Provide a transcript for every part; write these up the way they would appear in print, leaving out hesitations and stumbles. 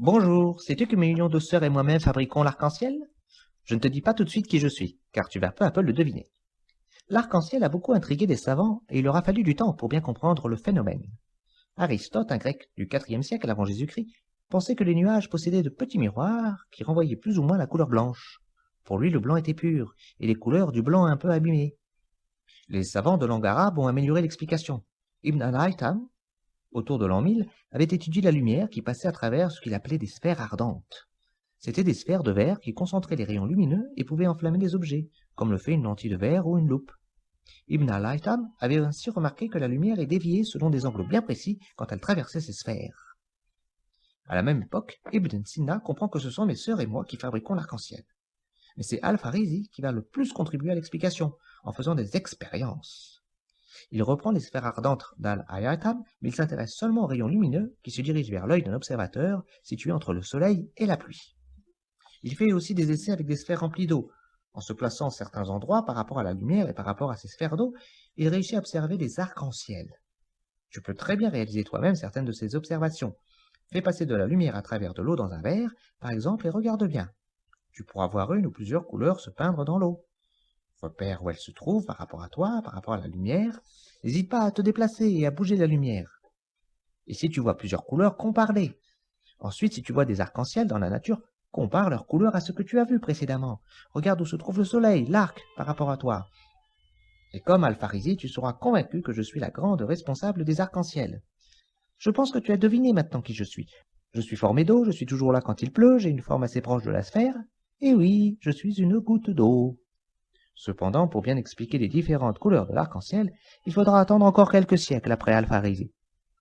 Bonjour, sais-tu que mes millions de sœurs et moi-même fabriquons l'arc-en-ciel? Je ne te dis pas tout de suite qui je suis, car tu vas peu à peu le deviner. L'arc-en-ciel a beaucoup intrigué des savants et il leur a fallu du temps pour bien comprendre le phénomène. Aristote, un grec du IVe siècle avant Jésus-Christ, pensait que les nuages possédaient de petits miroirs qui renvoyaient plus ou moins la couleur blanche. Pour lui, le blanc était pur, et les couleurs du blanc un peu abîmées. Les savants de langue arabe ont amélioré l'explication. Ibn al-Haytham, autour de l'an 1000, avait étudié la lumière qui passait à travers ce qu'il appelait des sphères ardentes. C'étaient des sphères de verre qui concentraient les rayons lumineux et pouvaient enflammer des objets, comme le fait une lentille de verre ou une loupe. Ibn al-Haytham avait ainsi remarqué que la lumière est déviée selon des angles bien précis quand elle traversait ces sphères. À la même époque, Ibn Sina comprend que ce sont mes sœurs et moi qui fabriquons l'arc-en-ciel. Mais c'est Al-Farisi qui va le plus contribuer à l'explication, en faisant des expériences. Il reprend les sphères ardentes d'Al-Haytham, mais il s'intéresse seulement aux rayons lumineux qui se dirigent vers l'œil d'un observateur situé entre le soleil et la pluie. Il fait aussi des essais avec des sphères remplies d'eau. En se plaçant à certains endroits par rapport à la lumière et par rapport à ces sphères d'eau, il réussit à observer des arcs-en-ciel. Tu peux très bien réaliser toi-même certaines de ces observations. Fais passer de la lumière à travers de l'eau dans un verre, par exemple, et regarde bien. Tu pourras voir une ou plusieurs couleurs se peindre dans l'eau. Repère où elles se trouvent par rapport à toi, par rapport à la lumière. N'hésite pas à te déplacer et à bouger la lumière. Et si tu vois plusieurs couleurs, compare-les. Ensuite, si tu vois des arcs-en-ciel dans la nature, compare leurs couleurs à ce que tu as vu précédemment. Regarde où se trouve le soleil, l'arc, par rapport à toi. Et comme Al-Farisi, tu seras convaincu que je suis la grande responsable des arcs-en-ciel. Je pense que tu as deviné maintenant qui je suis. Je suis formé d'eau, je suis toujours là quand il pleut, j'ai une forme assez proche de la sphère. Et oui, je suis une goutte d'eau. Cependant, pour bien expliquer les différentes couleurs de l'arc-en-ciel, il faudra attendre encore quelques siècles après Al-Farisi,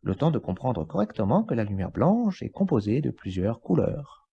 le temps de comprendre correctement que la lumière blanche est composée de plusieurs couleurs.